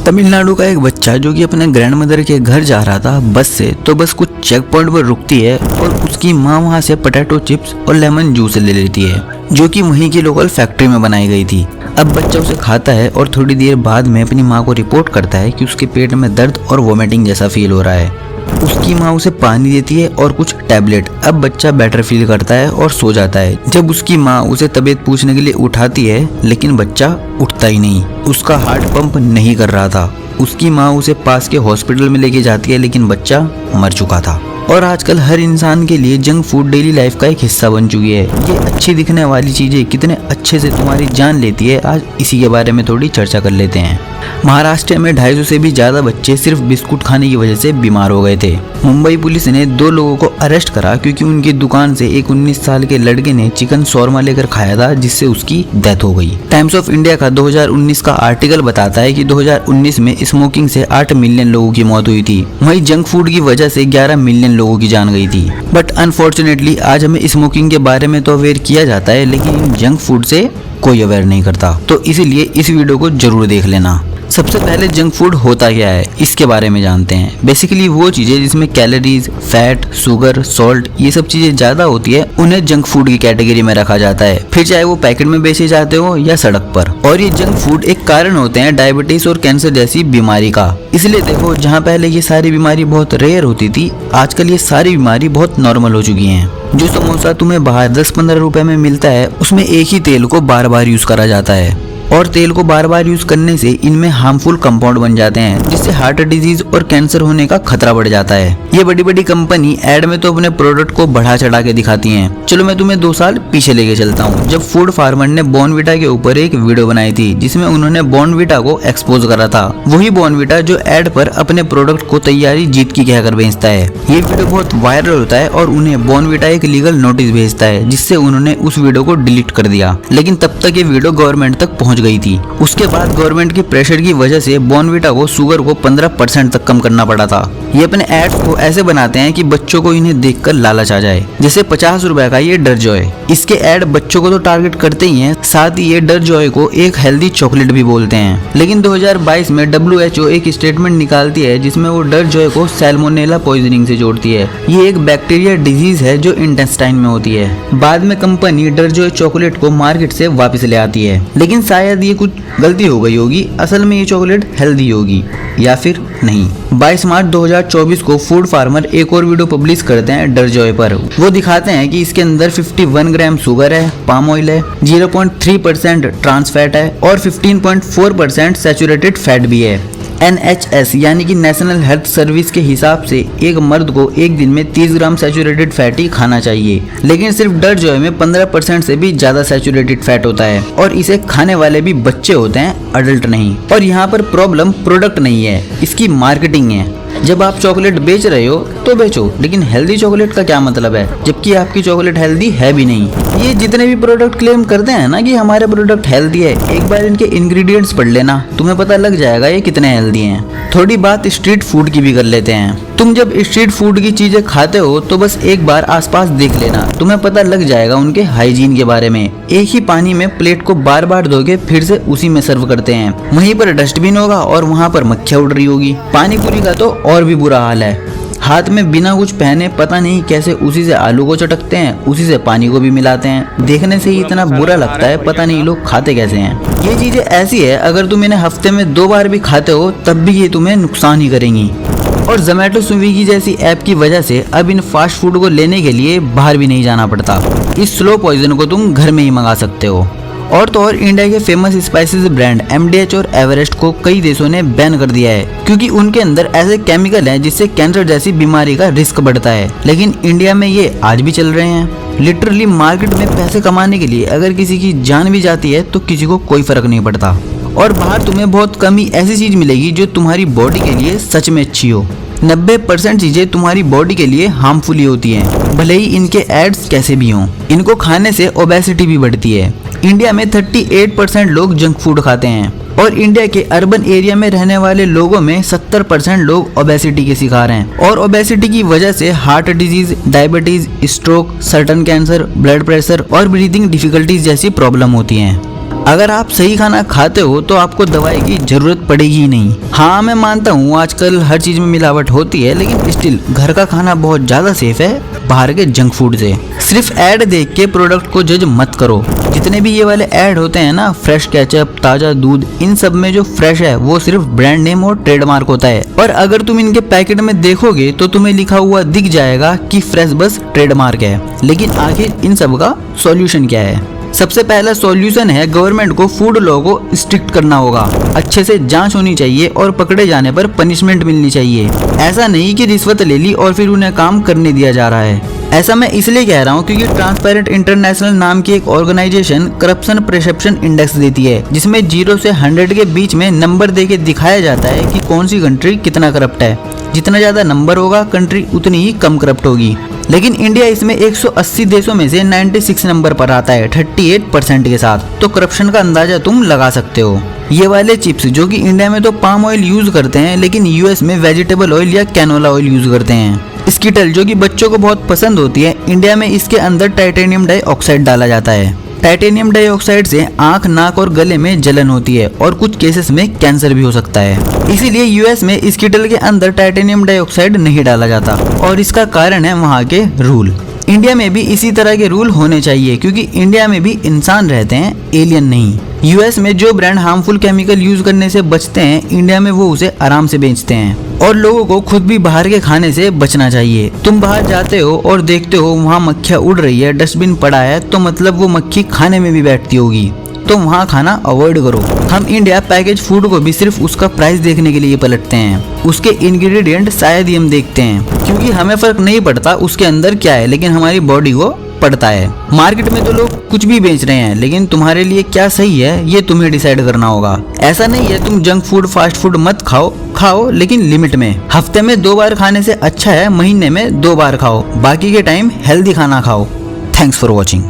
तमिलनाडु का एक बच्चा जो कि अपने ग्रैंड मदर के घर जा रहा था बस से, तो बस कुछ चेक पॉइंट पर रुकती है और उसकी माँ वहाँ से पोटैटो चिप्स और लेमन जूस ले लेती है जो कि वहीं की लोकल फैक्ट्री में बनाई गई थी। अब बच्चा उसे खाता है और थोड़ी देर बाद में अपनी माँ को रिपोर्ट करता है कि उसके पेट में दर्द और वोमिटिंग जैसा फील हो रहा है। उसकी माँ उसे पानी देती है और कुछ टैबलेट। अब बच्चा बेटर फील करता है और सो जाता है। जब उसकी माँ उसे तबीयत पूछने के लिए उठाती है लेकिन बच्चा उठता ही नहीं, उसका हार्ट पंप नहीं कर रहा था। उसकी माँ उसे पास के हॉस्पिटल में लेके जाती है लेकिन बच्चा मर चुका था। और आजकल हर इंसान के लिए जंक फूड डेली लाइफ का एक हिस्सा बन चुकी है। ये अच्छी दिखने वाली चीजें कितने अच्छे से तुम्हारी जान लेती है, आज इसी के बारे में थोड़ी चर्चा कर लेते हैं। महाराष्ट्र में 250 से भी ज्यादा बच्चे सिर्फ बिस्कुट खाने की वजह से बीमार हो गए थे। मुंबई पुलिस ने 2 लोगों को अरेस्ट करा क्योंकि उनकी दुकान से एक 19 साल के लड़के ने चिकन शॉर्मा लेकर खाया था जिससे उसकी डेथ हो गई। टाइम्स ऑफ इंडिया का 2019 का आर्टिकल बताता है कि 2019 में स्मोकिंग से 8 मिलियन लोगों की मौत हुई थी। वहीं जंक फूड की वजह से 11 मिलियन लोगों की जान गई थी। बट अनफॉर्चुनेटली आज हमें स्मोकिंग के बारे में तो अवेयर किया जाता है लेकिन जंक फूड से कोई अवेयर नहीं करता, तो इसीलिए इस वीडियो को जरूर देख लेना। सबसे पहले जंक फूड होता क्या है इसके बारे में जानते हैं। बेसिकली वो चीजें जिसमें कैलोरीज, फैट, शुगर, सॉल्ट ये सब चीजें ज्यादा होती है उन्हें जंक फूड की कैटेगरी में रखा जाता है, फिर चाहे वो पैकेट में बेचे जाते हो या सड़क पर। और ये जंक फूड एक कारण होते हैं डायबिटीज और कैंसर जैसी बीमारी का। इसलिए देखो, जहाँ पहले ये सारी बीमारी बहुत रेयर होती थी, आजकल ये सारी बीमारी बहुत नॉर्मल हो चुकी है। जो समोसा तुम्हें बाहर 10-15 रुपए में मिलता है उसमें एक ही तेल को बार बार यूज करा जाता है और तेल को बार बार यूज करने से इनमें हार्मफुल कंपाउंड बन जाते हैं जिससे हार्ट डिजीज और कैंसर होने का खतरा बढ़ जाता है। ये बड़ी बड़ी कंपनी एड में तो अपने प्रोडक्ट को बढ़ा चढ़ा के दिखाती हैं। चलो मैं तुम्हें 2 साल पीछे लेके चलता हूँ, जब फूड फार्मर ने बॉर्नविटा के ऊपर एक वीडियो बनाई थी जिसमें उन्होंने बॉर्नविटा को एक्सपोज करा था। वही बॉर्नविटा जो एड पर अपने प्रोडक्ट को तैयारी जीत की कहकर बेचता है। ये वीडियो बहुत वायरल होता है और उन्हें बॉर्नविटा एक लीगल नोटिस भेजता है जिससे उन्होंने उस वीडियो को डिलीट कर दिया। लेकिन तब तक ये वीडियो गवर्नमेंट तक पहुंच गई थी। उसके बाद गवर्नमेंट की प्रेशर की वजह से बॉर्नविटा को शुगर को 15% तक कम करना पड़ा था। ये अपने एड्स को ऐसे बनाते हैं कि बच्चों को इन्हें देखकर लालच आ जाए। जैसे 50 रुपए का ये डर जॉय, इसके एड बच्चों को तो टारगेट करते ही हैं, साथ ही ये डर जॉय को एक हेल्दी चॉकलेट भी बोलते हैं। लेकिन 2022 में WHO एक स्टेटमेंट निकालती है जिसमें वो डर जॉय को सैल्मोनेला पॉइजनिंग से जोड़ती है। ये एक बैक्टीरिया डिजीज है जो इंटेस्टाइन में होती है। बाद में कंपनी डर जॉय चॉकलेट को मार्केट से वापस ले आती है, लेकिन शायद ये कुछ गलती हो गई होगी, असल में ये चॉकलेट हेल्दी होगी या फिर नहीं। 22 मार्च 2024 को फूड फार्मर एक और वीडियो पब्लिश करते हैं डर जॉय पर। वो दिखाते हैं कि इसके अंदर 51 ग्राम शुगर है, पाम ऑयल है, 0.3% ट्रांस फैट है और 15.4% सैचुरेटेड फैट भी है। NHS यानी कि नेशनल हेल्थ सर्विस के हिसाब से एक मर्द को एक दिन में 30 ग्राम सैचुरेटेड फैट ही खाना चाहिए, लेकिन सिर्फ डर जॉय में 15% से भी ज्यादा सैचुरेटेड फैट होता है और इसे खाने वाले भी बच्चे होते हैं, अडल्ट नहीं। और यहाँ पर प्रॉब्लम प्रोडक्ट नहीं है, इसकी मार्केटिंग है। जब आप चॉकलेट बेच रहे हो तो बेचो, लेकिन हेल्दी चॉकलेट का क्या मतलब है जबकि आपकी चॉकलेट हेल्दी है भी नहीं। ये जितने भी प्रोडक्ट क्लेम करते हैं ना कि हमारे प्रोडक्ट हेल्दी है, एक बार इनके इंग्रेडिएंट्स पढ़ लेना, तुम्हें पता लग जाएगा ये कितने हेल्दी हैं। थोड़ी बात स्ट्रीट फूड की भी कर लेते हैं। तुम जब स्ट्रीट फूड की चीजें खाते हो तो बस एक बार आसपास देख लेना, तुम्हें पता लग जाएगा उनके हाइजीन के बारे में। एक ही पानी में प्लेट को बार बार धोके फिर से उसी में सर्व करते हैं। वहीं पर डस्टबिन होगा और वहाँ पर मक्खियाँ उड़ रही होगी। पानी पूरी का तो और भी बुरा हाल है। हाथ में बिना कुछ पहने पता नहीं कैसे उसी से आलू को चटकते हैं, उसी से पानी को भी मिलाते हैं। देखने से ही इतना बुरा लगता है, पता नहीं लोग खाते कैसे हैं। ये चीजें ऐसी है, अगर तुम इन्हें हफ्ते में 2 बार भी खाते हो तब भी ये तुम्हें नुकसान ही करेंगी। और जोमेटो, स्विगी जैसी ऐप की वजह से अब इन फास्ट फूड को लेने के लिए बाहर भी नहीं जाना पड़ता। इस स्लो पॉइजन को तुम घर में ही मंगा सकते हो। और तो और इंडिया के फेमस स्पाइसेस ब्रांड MDH और एवरेस्ट को कई देशों ने बैन कर दिया है क्योंकि उनके अंदर ऐसे केमिकल हैं जिससे कैंसर जैसी बीमारी का रिस्क बढ़ता है। लेकिन इंडिया में ये आज भी चल रहे हैं। लिटरली मार्केट में पैसे कमाने के लिए अगर किसी की जान भी जाती है तो किसी को कोई फर्क नहीं पड़ता। और बाहर तुम्हें बहुत कम ही ऐसी चीज मिलेगी जो तुम्हारी बॉडी के लिए सच में अच्छी हो। 90% चीजें तुम्हारी बॉडी के लिए हार्मफुल ही होती हैं, भले ही इनके एड्स कैसे भी हों। इनको खाने से ओबेसिटी भी बढ़ती है। इंडिया में 38% लोग जंक फूड खाते हैं और इंडिया के अर्बन एरिया में रहने वाले लोगों में 70% लोग ओबेसिटी के शिकार हैं और ओबेसिटी की वजह से heart disease, diabetes, stroke, certain cancer, blood pressure और ब्रीदिंग डिफिकल्टीज जैसी प्रॉब्लम होती हैं। अगर आप सही खाना खाते हो तो आपको दवाई की जरूरत पड़ेगी ही नहीं। हाँ, मैं मानता हूँ आजकल हर चीज में मिलावट होती है, लेकिन स्टिल घर का खाना बहुत ज्यादा सेफ है बाहर के जंक फूड से। सिर्फ ऐड देख के प्रोडक्ट को जज मत करो। जितने भी ये वाले ऐड होते हैं ना, फ्रेश केचप, ताजा दूध, इन सब में जो फ्रेश है वो सिर्फ ब्रांड नेम और ट्रेडमार्क होता है। और अगर तुम इनके पैकेट में देखोगे तो तुम्हें लिखा हुआ दिख जाएगा कि फ्रेश बस ट्रेडमार्क है। लेकिन आखिर इन सब का सॉल्यूशन क्या है? सबसे पहला सॉल्यूशन है गवर्नमेंट को फूड लॉ को स्ट्रिक्ट करना होगा। अच्छे से जांच होनी चाहिए और पकड़े जाने पर पनिशमेंट मिलनी चाहिए। ऐसा नहीं कि रिश्वत ले ली और फिर उन्हें काम करने दिया जा रहा है। ऐसा मैं इसलिए कह रहा हूँ क्योंकि ट्रांसपेरेंट इंटरनेशनल नाम की एक ऑर्गेनाइजेशन करप्शन परसेप्शन इंडेक्स देती है, जिसमें 0 से 100 के बीच में नंबर देके दिखाया जाता है कि कौन सी कंट्री कितना करप्ट है। जितना ज्यादा नंबर होगा कंट्री उतनी ही कम करप्ट होगी। लेकिन इंडिया इसमें 180 देशों में से 96 नंबर पर आता है 38% के साथ। तो करप्शन का अंदाजा तुम लगा सकते हो। ये वाले चिप्स जो कि इंडिया में तो पाम ऑयल यूज करते हैं, लेकिन यूएस में वेजिटेबल ऑयल या कैनोला ऑयल यूज करते हैं। स्कीटल जो कि बच्चों को बहुत पसंद होती है, इंडिया में इसके अंदर टाइटेनियम डाइऑक्साइड डाला जाता है। टाइटेनियम डाइऑक्साइड से आंख, नाक और गले में जलन होती है और कुछ केसेस में कैंसर भी हो सकता है। इसीलिए यूएस में स्कीटल के अंदर टाइटेनियम डाइऑक्साइड नहीं डाला जाता और इसका कारण है वहाँ के रूल। इंडिया में भी इसी तरह के रूल होने चाहिए क्योंकि इंडिया में भी इंसान रहते हैं, एलियन नहीं। यूएस में जो ब्रांड हार्मफुल केमिकल यूज करने से बचते हैं, इंडिया में वो उसे आराम से बेचते हैं। और लोगों को खुद भी बाहर के खाने से बचना चाहिए। तुम बाहर जाते हो और देखते हो वहाँ मक्खियाँ उड़ रही है, डस्टबिन पड़ा है, तो मतलब वो मक्खी खाने में भी बैठती होगी, तो वहाँ खाना अवॉइड करो। हम इंडिया पैकेज फूड को भी सिर्फ उसका प्राइस देखने के लिए पलटते हैं, उसके इंग्रेडिएंट शायद ही हम देखते हैं, क्योंकि हमें फर्क नहीं पड़ता उसके अंदर क्या है, लेकिन हमारी बॉडी को पड़ता है। मार्केट में तो लोग कुछ भी बेच रहे हैं, लेकिन तुम्हारे लिए क्या सही है ये तुम्हें डिसाइड करना होगा। ऐसा नहीं है तुम जंक फूड, फास्ट फूड मत खाओ लेकिन लिमिट में। हफ्ते में 2 बार खाने से अच्छा है महीने में 2 बार खाओ, बाकी के टाइम हेल्दी खाना खाओ। Thanks for watching.